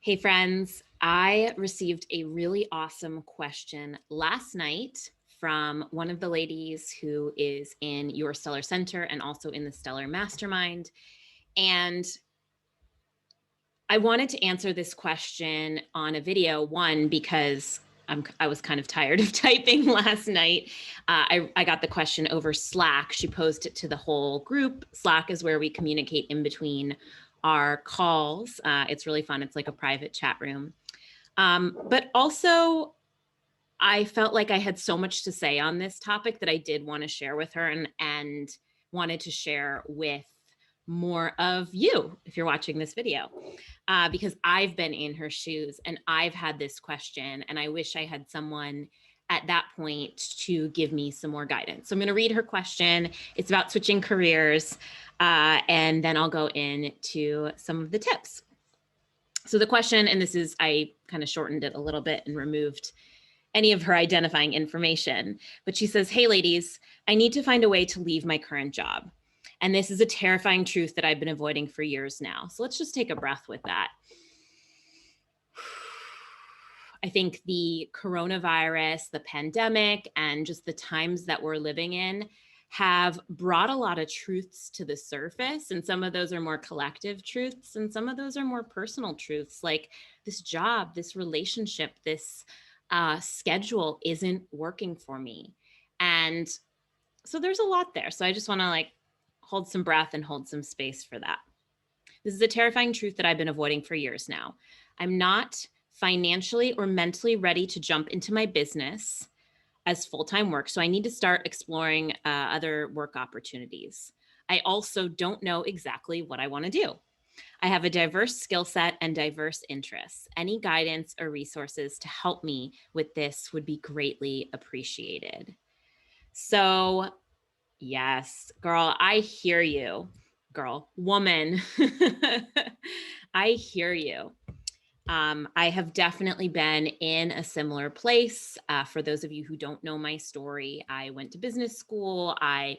Hey friends, I received a really awesome question last night from one of the ladies who is in your Stellar Center and also in the Stellar Mastermind. And I wanted to answer this question on a video, one, because I was kind of tired of typing last night. I got the question over Slack. She posed it to the whole group. Slack is where we communicate in between our calls. It's really fun. It's like a private chat room. But also, I felt like I had so much to say on this topic that I did want to share with her and wanted to share with more of you if you're watching this video, because I've been in her shoes and I've had this question, and I wish I had someone at that point to give me some more guidance. So I'm going to read her question. It's about switching careers, and then I'll go into some of the tips. So the question, and this is, I kind of shortened it a little bit and removed any of her identifying information, but she says, "Hey ladies, I need to find a way to leave my current job. And this is a terrifying truth that I've been avoiding for years now." So let's just take a breath with that. I think the coronavirus, the pandemic, and just the times that we're living in have brought a lot of truths to the surface. And some of those are more collective truths, and some of those are more personal truths, like this job, this relationship, this schedule isn't working for me. And so there's a lot there. So I just want to hold some breath and hold some space for that. This is a terrifying truth that I've been avoiding for years now. I'm not financially or mentally ready to jump into my business as full-time work, so I need to start exploring other work opportunities. I also don't know exactly what I want to do. I have a diverse skill set and diverse interests. Any guidance or resources to help me with this would be greatly appreciated. So, yes, girl, I hear you. Girl, woman, I hear you. I have definitely been in a similar place. For those of you who don't know my story, I went to business school. I,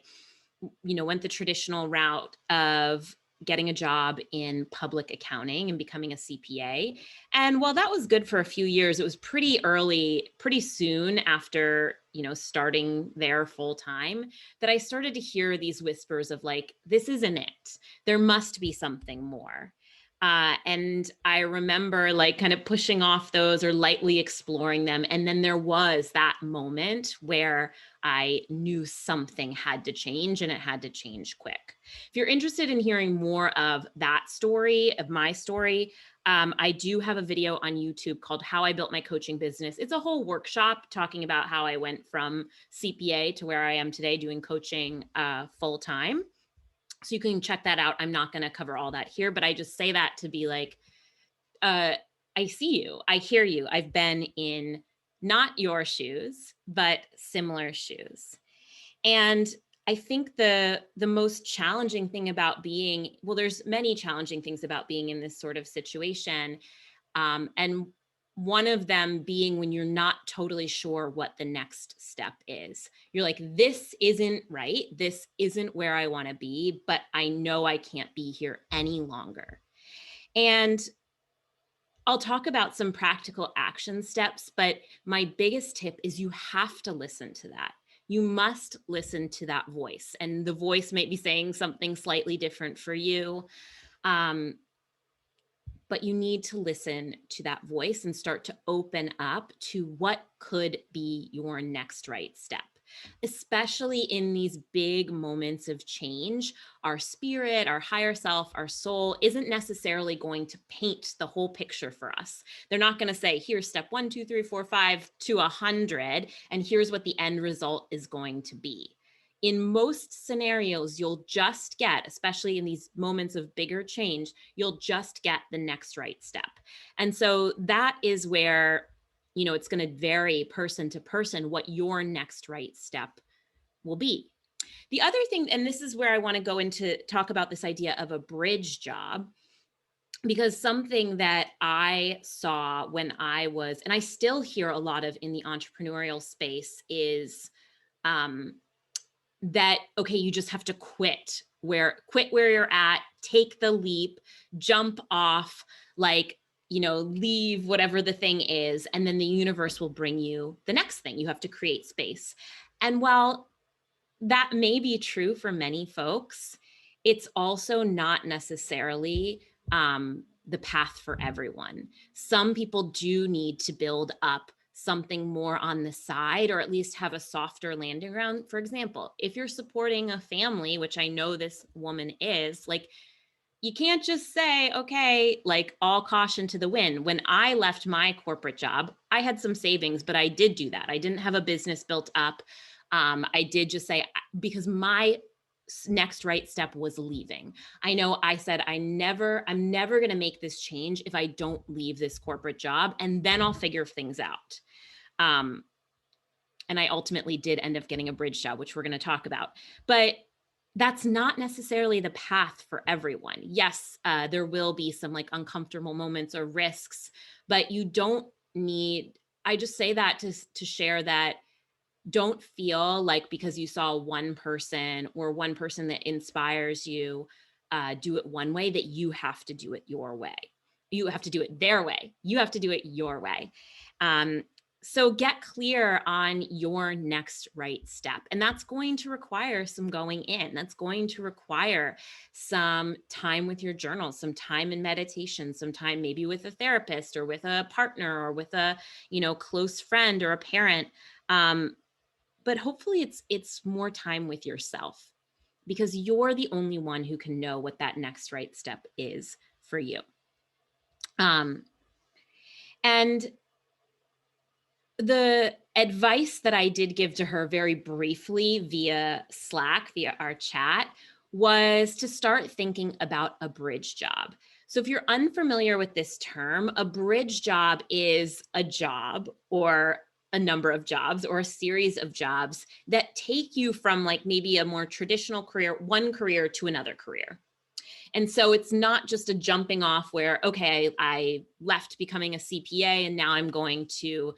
went the traditional route of getting a job in public accounting and becoming a CPA. And while that was good for a few years, it was pretty early, pretty soon after, starting there full time, that I started to hear these whispers of like, this isn't it. There must be something more. And I remember like kind of pushing off those or lightly exploring them. And then there was that moment where I knew something had to change, and it had to change quick. If you're interested in hearing more of that story, of my story, I do have a video on YouTube called How I Built My Coaching Business. It's a whole workshop talking about how I went from CPA to where I am today doing coaching full time. So you can check that out. I'm not going to cover all that here, but I just say that to be like, I see you, I hear you. I've been in not your shoes, but similar shoes. And I think the most challenging thing about being, well, there's many challenging things about being in this sort of situation. And one of them being when you're not totally sure what the next step is. You're like, this isn't right. This isn't where I want to be, but I know I can't be here any longer. And I'll talk about some practical action steps, but my biggest tip is you have to listen to that. You must listen to that voice. And the voice might be saying something slightly different for you. But you need to listen to that voice and start to open up to what could be your next right step. Especially in these big moments of change, our spirit, our higher self, our soul isn't necessarily going to paint the whole picture for us. They're not going to say, here's step 1, 2, 3, 4, 5 to 100, and here's what the end result is going to be. In most scenarios, you'll just get, especially in these moments of bigger change, you'll just get the next right step. And so that is where, it's going to vary person to person what your next right step will be. The other thing, and this is where I want to go into talk about this idea of a bridge job, because something that I saw when I was, and I still hear a lot of in the entrepreneurial space is, that, okay, you just have to quit where you're at, take the leap, jump off, like, leave whatever the thing is, and then the universe will bring you the next thing. You have to create space. And while that may be true for many folks, it's also not necessarily the path for everyone. Some people do need to build up something more on the side, or at least have a softer landing ground. For example, if you're supporting a family, which I know this woman is, like, you can't just say, okay, like all caution to the wind. When I left my corporate job, I had some savings, but I did do that. I didn't have a business built up. I did just say, because my next right step was leaving. I know I said, I'm never going to make this change if I don't leave this corporate job, and then I'll figure things out. And I ultimately did end up getting a bridge job, which we're going to talk about. But that's not necessarily the path for everyone. Yes, there will be some like uncomfortable moments or risks, but you don't need, I just say that to share that don't feel like because you saw one person or one person that inspires you do it one way, that you have to do it your way. You have to do it their way. You have to do it your way. So get clear on your next right step. And that's going to require some going in. That's going to require some time with your journal, some time in meditation, some time maybe with a therapist or with a partner or with a, close friend or a parent. But hopefully it's more time with yourself, because you're the only one who can know what that next right step is for you. And the advice that I did give to her very briefly via Slack, via our chat, was to start thinking about a bridge job. So if you're unfamiliar with this term, a bridge job is a job or a number of jobs or a series of jobs that take you from like maybe a more traditional career, one career to another career. And so it's not just a jumping off where, okay, I left becoming a CPA and now I'm going to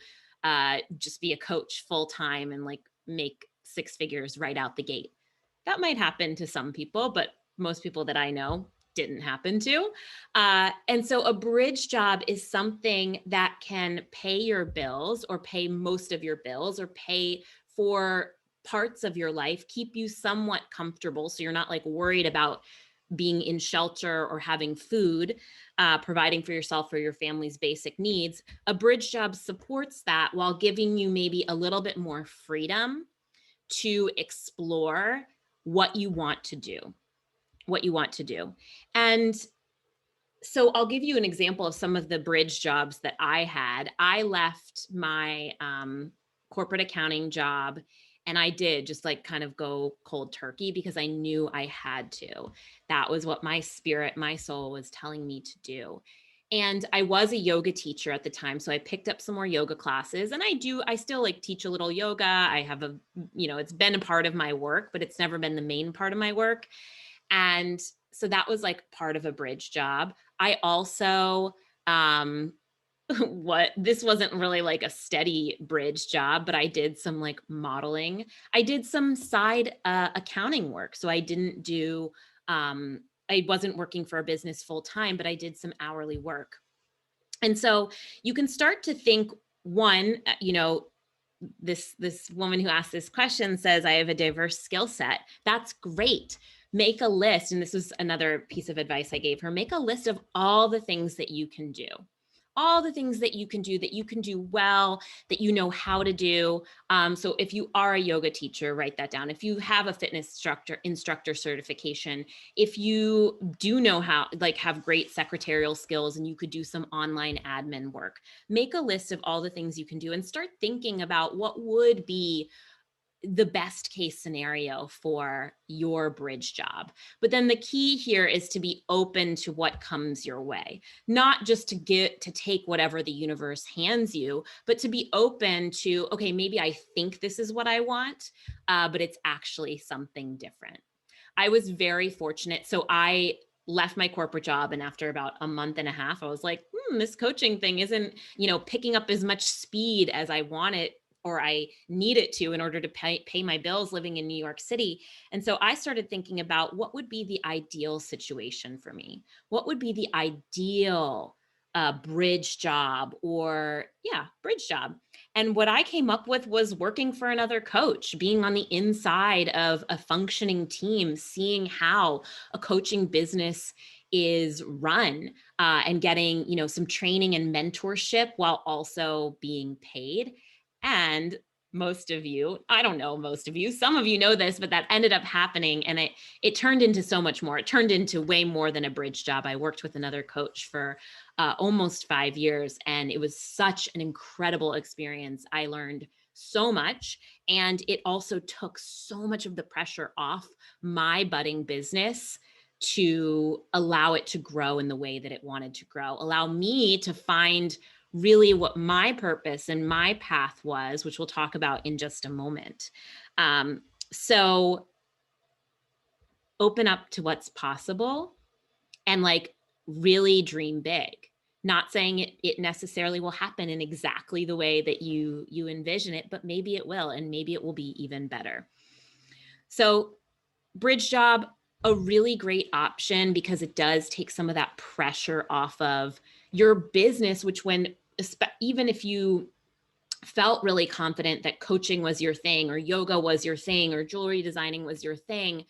just be a coach full time and like make six figures right out the gate. That might happen to some people, but most people that I know didn't happen to. And so a bridge job is something that can pay your bills or pay most of your bills or pay for parts of your life, keep you somewhat comfortable. So you're not like worried about being in shelter or having food, providing for yourself or your family's basic needs. A bridge job supports that while giving you maybe a little bit more freedom to explore what you want to do, And so I'll give you an example of some of the bridge jobs that I had. I left my corporate accounting job, and I did just like kind of go cold turkey because I knew I had to. That was what my spirit, my soul was telling me to do. And I was a yoga teacher at the time. So I picked up some more yoga classes, and I still like teach a little yoga. I have it's been a part of my work, but it's never been the main part of my work. And so that was like part of a bridge job. I also, this wasn't really like a steady bridge job, but I did some like modeling. I did some side accounting work. So I didn't do, I wasn't working for a business full time, but I did some hourly work. And so you can start to think, one, this woman who asked this question says, I have a diverse skill set. That's great. Make a list. And this was another piece of advice I gave her. Make a list of all the things that you can do. All the things that you can do well, that you know how to do. So if you are a yoga teacher, write that down. If you have a fitness instructor certification, if you do know how, like have great secretarial skills and you could do some online admin work, make a list of all the things you can do and start thinking about what would be the best case scenario for your bridge job. But then the key here is to be open to what comes your way, not just to take whatever the universe hands you, but to be open to, okay, maybe I think this is what I want, but it's actually something different. I was very fortunate. So I left my corporate job, and after about a month and a half, I was like, this coaching thing isn't, picking up as much speed as I want it or I need it to in order to pay my bills living in New York City. And so I started thinking about what would be the ideal situation for me. What would be the ideal a bridge job, or yeah, bridge job. And what I came up with was working for another coach, being on the inside of a functioning team, seeing how a coaching business is run, and getting, some training and mentorship while also being paid. And most of you, I don't know, most of you, some of you know this, but that ended up happening. And it turned into so much more. It turned into way more than a bridge job. I worked with another coach for almost 5 years, and it was such an incredible experience. I learned so much, and it also took so much of the pressure off my budding business to allow it to grow in the way that it wanted to grow, allow me to find really what my purpose and my path was, which we'll talk about in just a moment. So open up to what's possible, and like really dream big. Not saying it necessarily will happen in exactly the way that you envision it, but maybe it will, and maybe it will be even better. So bridge job, a really great option because it does take some of that pressure off of your business, which even if you felt really confident that coaching was your thing, or yoga was your thing, or jewelry designing was your thing,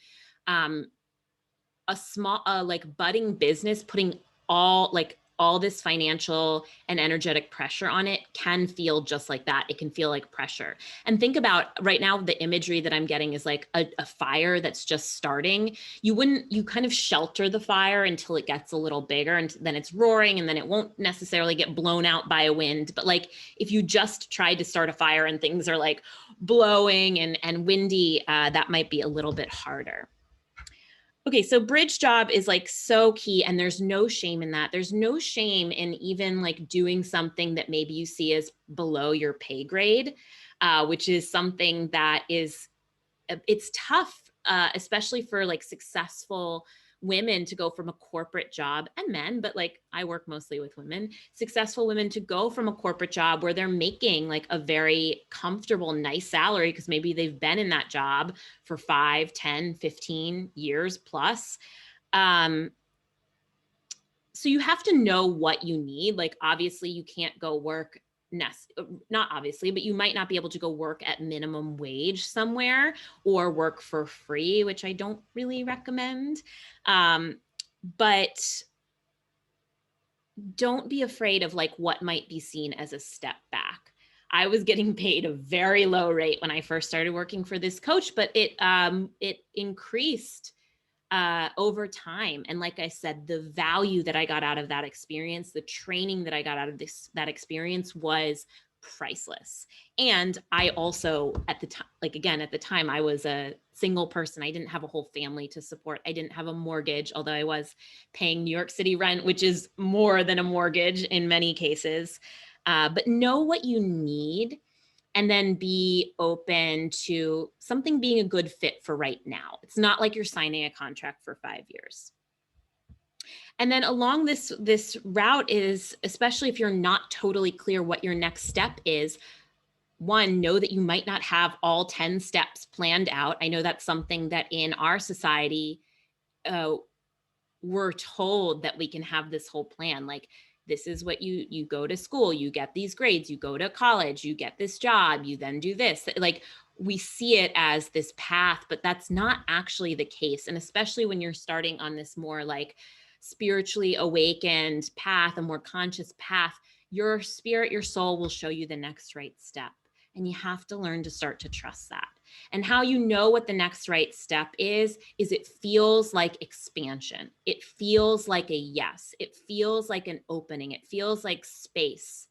a small like budding business putting all this financial and energetic pressure on it can feel just like that. It can feel like pressure. And think about right now, the imagery that I'm getting is like a fire that's just starting. You kind of shelter the fire until it gets a little bigger, and then it's roaring, and then it won't necessarily get blown out by a wind. But like if you just tried to start a fire and things are like blowing and windy, that might be a little bit harder. Okay, so bridge job is like so key, and there's no shame in that. There's no shame in even like doing something that maybe you see as below your pay grade, which is something that it's tough, especially for like successful women to go from a corporate job, and men, but like I work mostly with women, successful women to go from a corporate job where they're making like a very comfortable, nice salary because maybe they've been in that job for 5, 10, 15 years plus. So you have to know what you need. Like, obviously you can't go work not obviously, but you might not be able to go work at minimum wage somewhere or work for free, which I don't really recommend. But don't be afraid of like what might be seen as a step back. I was getting paid a very low rate when I first started working for this coach, but it increased over time. And like I said, the value that I got out of that experience, the training that I got out of that experience was priceless. And I also, at the time, at the time, I was a single person. I didn't have a whole family to support. I didn't have a mortgage, although I was paying New York City rent, which is more than a mortgage in many cases. But know what you need, and then be open to something being a good fit for right now. It's not like you're signing a contract for 5 years. And then along this route is, especially if you're not totally clear what your next step is, one, know that you might not have all 10 steps planned out. I know that's something that in our society, we're told that we can have this whole plan. Like, this is what you go to school, you get these grades, you go to college, you get this job, you then do this. Like, we see it as this path, but that's not actually the case. And especially when you're starting on this more like spiritually awakened path, a more conscious path, your spirit, your soul will show you the next right step. And you have to learn to start to trust that. And how you know what the next right step is it feels like expansion. It feels like a yes. It feels like an opening. It feels like space.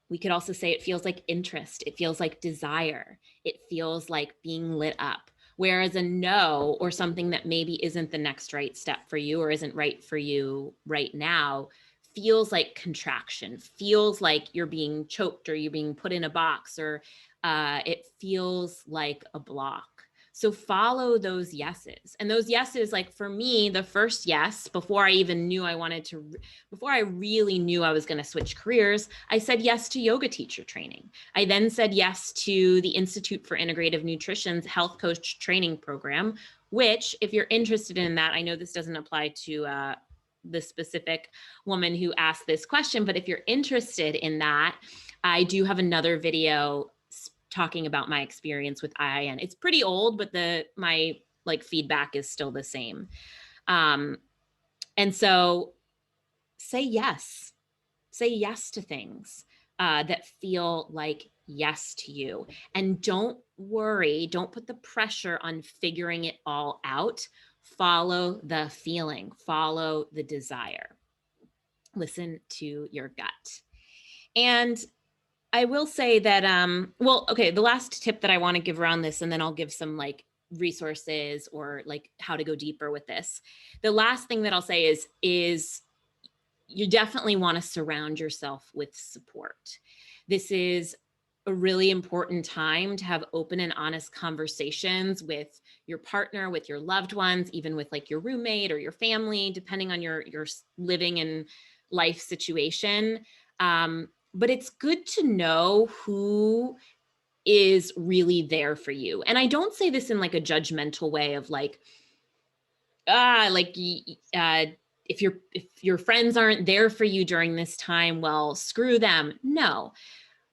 We could also say it feels like interest. It feels like desire. It feels like being lit up. Whereas a no, or something that maybe isn't the next right step for you or isn't right for you right now, feels like contraction, feels like you're being choked or you're being put in a box, or it feels like a block. So follow those yeses. And those yeses, like for me, the first yes, before I really knew I was going to switch careers, I said yes to yoga teacher training. I then said yes to the Institute for Integrative Nutrition's health coach training program, which, if you're interested in that, I know this doesn't apply to the specific woman who asked this question, but if you're interested in that, I do have another video talking about my experience with IIN. It's pretty old, but my like feedback is still the same. And so say yes to things that feel like yes to you. And don't worry, don't put the pressure on figuring it all out. Follow the feeling, follow the desire. Listen to your gut. And I will say that, the last tip that I want to give around this, and then I'll give some like resources or like how to go deeper with this. The last thing that I'll say is you definitely want to surround yourself with support. This is a really important time to have open and honest conversations with your partner, with your loved ones, even with like your roommate or your family, depending on your living and life situation. But it's good to know who is really there for you. And I don't say this in like a judgmental way of like, if your friends aren't there for you during this time, well, screw them. No,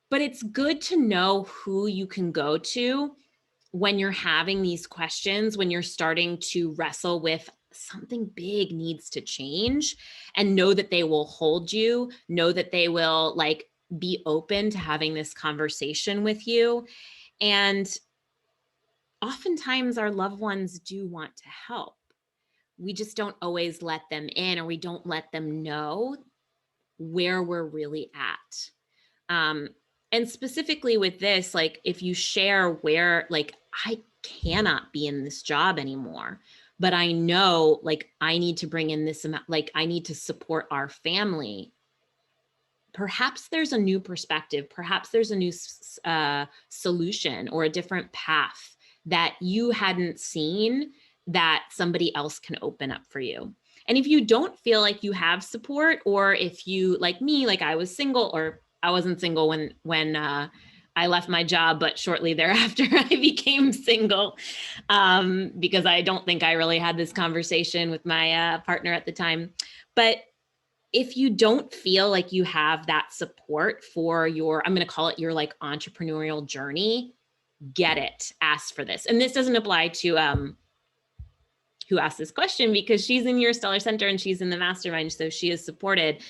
but it's good to know who you can go to when you're having these questions, when you're starting to wrestle with something big needs to change, and know that they will hold you, know that they will like be open to having this conversation with you. And oftentimes our loved ones do want to help. We just don't always let them in, or we don't let them know where we're really at. And specifically with this, like if you share where, like, I cannot be in this job anymore, but I know like I need to bring in this amount, like I need to support our family. Perhaps there's a new perspective. Perhaps there's a new solution or a different path that you hadn't seen that somebody else can open up for you. And if you don't feel like you have support, or if you, like me, like I was single, or I wasn't single when I left my job, but shortly thereafter I became single, because I don't think I really had this conversation with my partner at the time. But if you don't feel like you have that support for your, I'm going to call it your like entrepreneurial journey, get it, ask for this. And this doesn't apply to who asked this question, because she's in your Stellar Center and she's in the mastermind, so she is supported.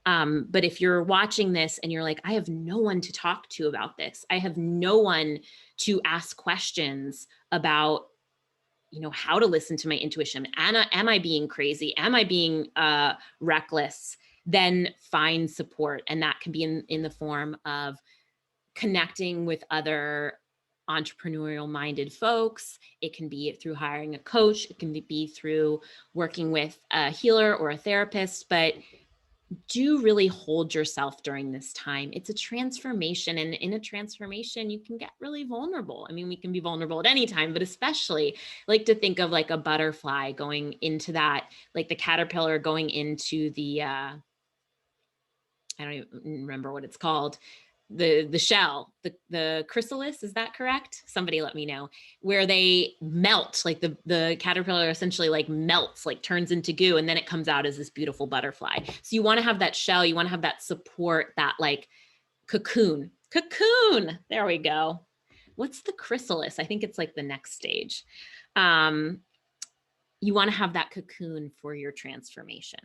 But if you're watching this and you're like, I have no one to talk to about this, I have no one to ask questions about, you know, how to listen to my intuition, am I being crazy, am I being reckless, then find support. And that can be in the form of connecting with other entrepreneurial minded folks. It can be through hiring a coach. It can be through working with a healer or a therapist, but do really hold yourself during this time. It's a transformation, and in a transformation, you can get really vulnerable. I mean, we can be vulnerable at any time, but especially like to think of like a butterfly going into that, like the caterpillar going into the, I don't even remember what it's called, the shell, the chrysalis, is that correct? Somebody let me know. Where they melt, like the caterpillar essentially like melts, like turns into goo, and then it comes out as this beautiful butterfly. So you want to have that shell, you want to have that support, that like cocoon. There we go. What's the chrysalis? I think it's like the next stage. You want to have that cocoon for your transformation.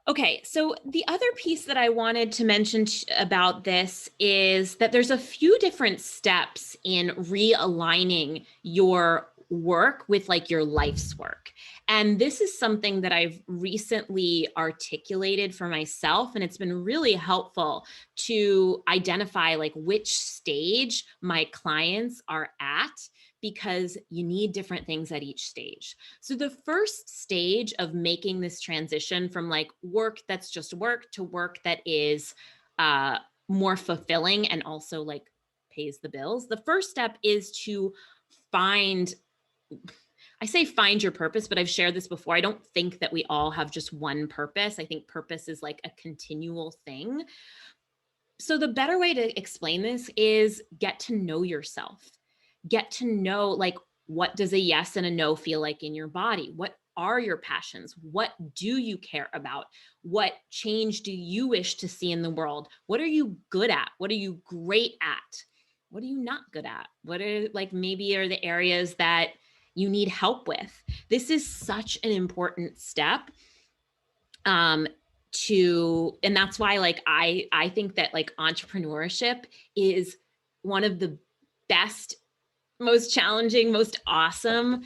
Okay, so the other piece that I wanted to mention about this is that there's a few different steps in realigning your work with like your life's work. And this is something that I've recently articulated for myself, and it's been really helpful to identify like which stage my clients are at, because you need different things at each stage. So the first stage of making this transition from like work that's just work to work that is more fulfilling and also like pays the bills, the first step is to find, I say find your purpose, but I've shared this before. I don't think that we all have just one purpose. I think purpose is like a continual thing. So the better way to explain this is get to know yourself. Get to know like, what does a yes and a no feel like in your body? are your passions? What do you care about? What change do you wish to see in the world? What are you good at? What are you great at? What are you not good at? What are, like, maybe are the areas that you need help with? This is such an important step. And that's why, like, I think that, like, entrepreneurship is one of the best, most challenging, most awesome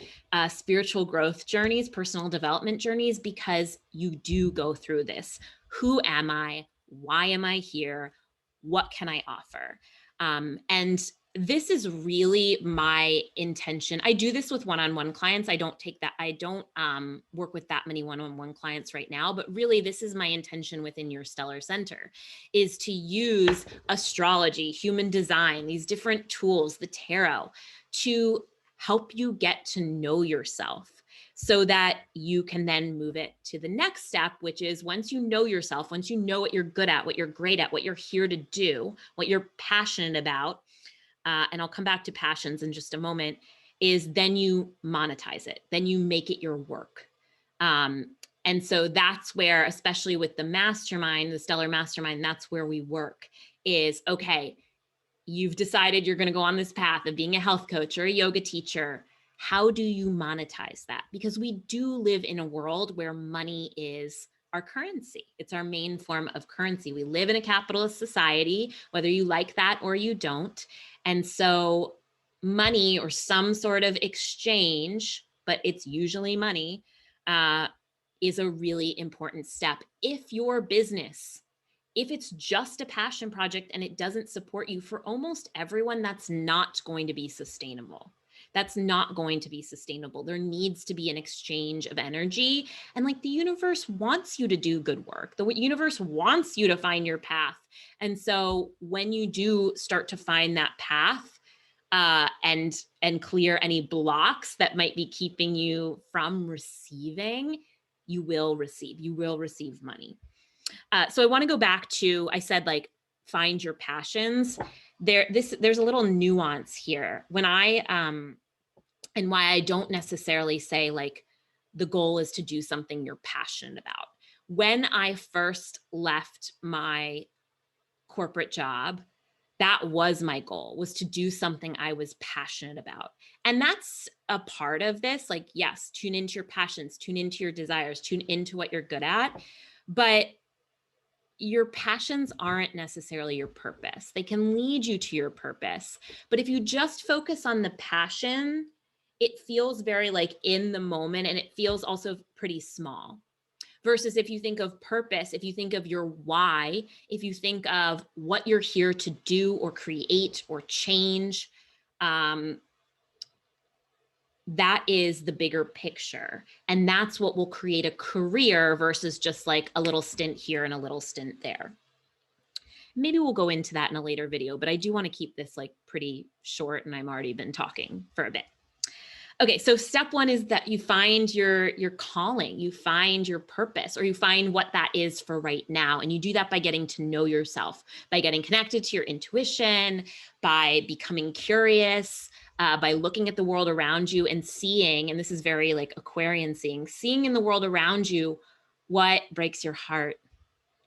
spiritual growth journeys, personal development journeys, because you do go through this. Who am I? Why am I here? What can I offer? And this is really my intention. I do this with one-on-one clients. I don't work with that many one-on-one clients right now, but really this is my intention within your Stellar Center, is to use astrology, human design, these different tools, the tarot, to help you get to know yourself so that you can then move it to the next step, which is, once you know yourself, once you know what you're good at, what you're great at, what you're here to do, what you're passionate about, and I'll come back to passions in just a moment, is then you monetize it. Then you make it your work. And so that's where, especially with the mastermind, the Stellar Mastermind, that's where we work is, okay, you've decided you're going to go on this path of being a health coach or a yoga teacher. How do you monetize that? Because we do live in a world where money is our currency. It's our main form of currency. We live in a capitalist society, whether you like that or you don't. And so money, or some sort of exchange, but it's usually money, is a really important step. If your business, if it's just a passion project and it doesn't support you, for almost everyone, that's not going to be sustainable. That's not going to be sustainable. There needs to be an exchange of energy. And, like, the universe wants you to do good work. The universe wants you to find your path. And so when you do start to find that path, and clear any blocks that might be keeping you from receiving, you will receive money. So I want to go back to, I said, like, find your passions. There's a little nuance here. When and why I don't necessarily say, like, the goal is to do something you're passionate about. When I first left my corporate job, that was my goal, was to do something I was passionate about. And that's a part of this. Like, yes, tune into your passions, tune into your desires, tune into what you're good at. But your passions aren't necessarily your purpose. They can lead you to your purpose. But if you just focus on the passion, it feels very, like, in the moment, and it feels also pretty small. Versus if you think of purpose, if you think of your why, if you think of what you're here to do or create or change, that is the bigger picture. And that's what will create a career versus just, like, a little stint here and a little stint there. Maybe we'll go into that in a later video, but I do want to keep this, like, pretty short, and I've already been talking for a bit. Okay, so step one is that you find your calling, you find your purpose, or you find what that is for right now. And you do that by getting to know yourself, by getting connected to your intuition, by becoming curious, by looking at the world around you and seeing, and this is very, like, Aquarian seeing in the world around you what breaks your heart,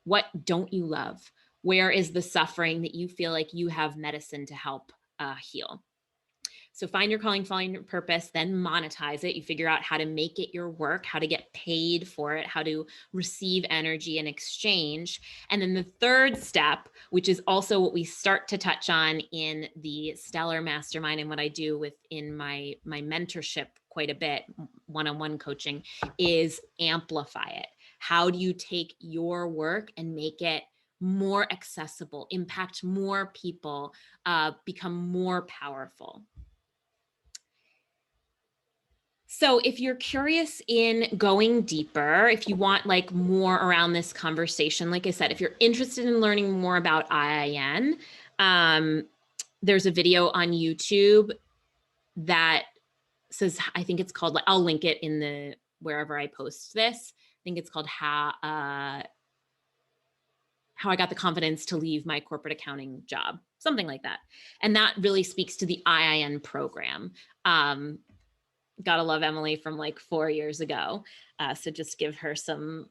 what don't you love, where is the suffering that you feel like you have medicine to help heal. So find your calling, find your purpose, then monetize it. You figure out how to make it your work, how to get paid for it, how to receive energy in exchange. And then the third step, which is also what we start to touch on in the Stellar Mastermind and what I do within my mentorship quite a bit, one-on-one coaching, is amplify it. How do you take your work and make it more accessible, impact more people, become more powerful? So if you're curious in going deeper, if you want, like, more around this conversation, like I said, if you're interested in learning more about IIN, there's a video on YouTube that says, I think it's called, I'll link it in the, wherever I post this. I think it's called How I Got the Confidence to Leave My Corporate Accounting Job, something like that. And that really speaks to the IIN program. Gotta love Emily from like 4 years ago. So just give her some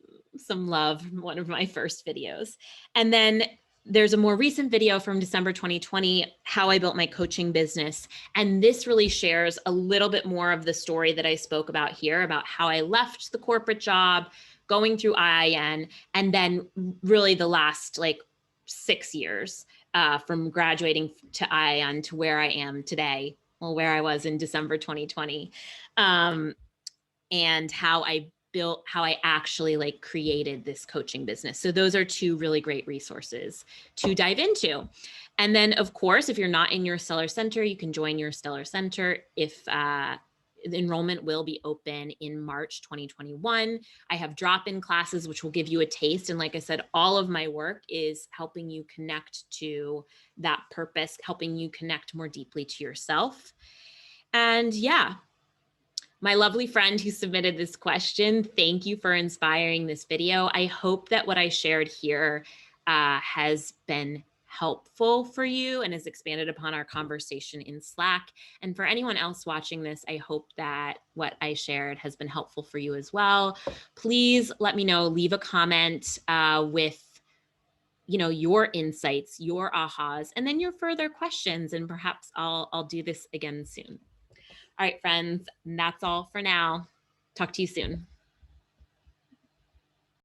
love. One of my first videos. And then there's a more recent video from December 2020, how I built my coaching business. And this really shares a little bit more of the story that I spoke about here, about how I left the corporate job, going through IIN, and then really the last like 6 years from graduating to IIN to where I am today, well, where I was in December 2020, um, and how I actually like created this coaching business. So those are two really great resources to dive into. And then of course, if you're not in your Stellar Center, you can join your Stellar Center. If the enrollment will be open in March 2021. I have drop-in classes, which will give you a taste. And like I said, all of my work is helping you connect to that purpose, helping you connect more deeply to yourself. And yeah, my lovely friend who submitted this question, thank you for inspiring this video. I hope that what I shared here has been helpful for you and has expanded upon our conversation in Slack. And for anyone else watching this, I hope that what I shared has been helpful for you as well. Please let me know, leave a comment with your insights, your ahas, and then your further questions. And perhaps I'll do this again soon. All right, friends, that's all for now. Talk to you soon.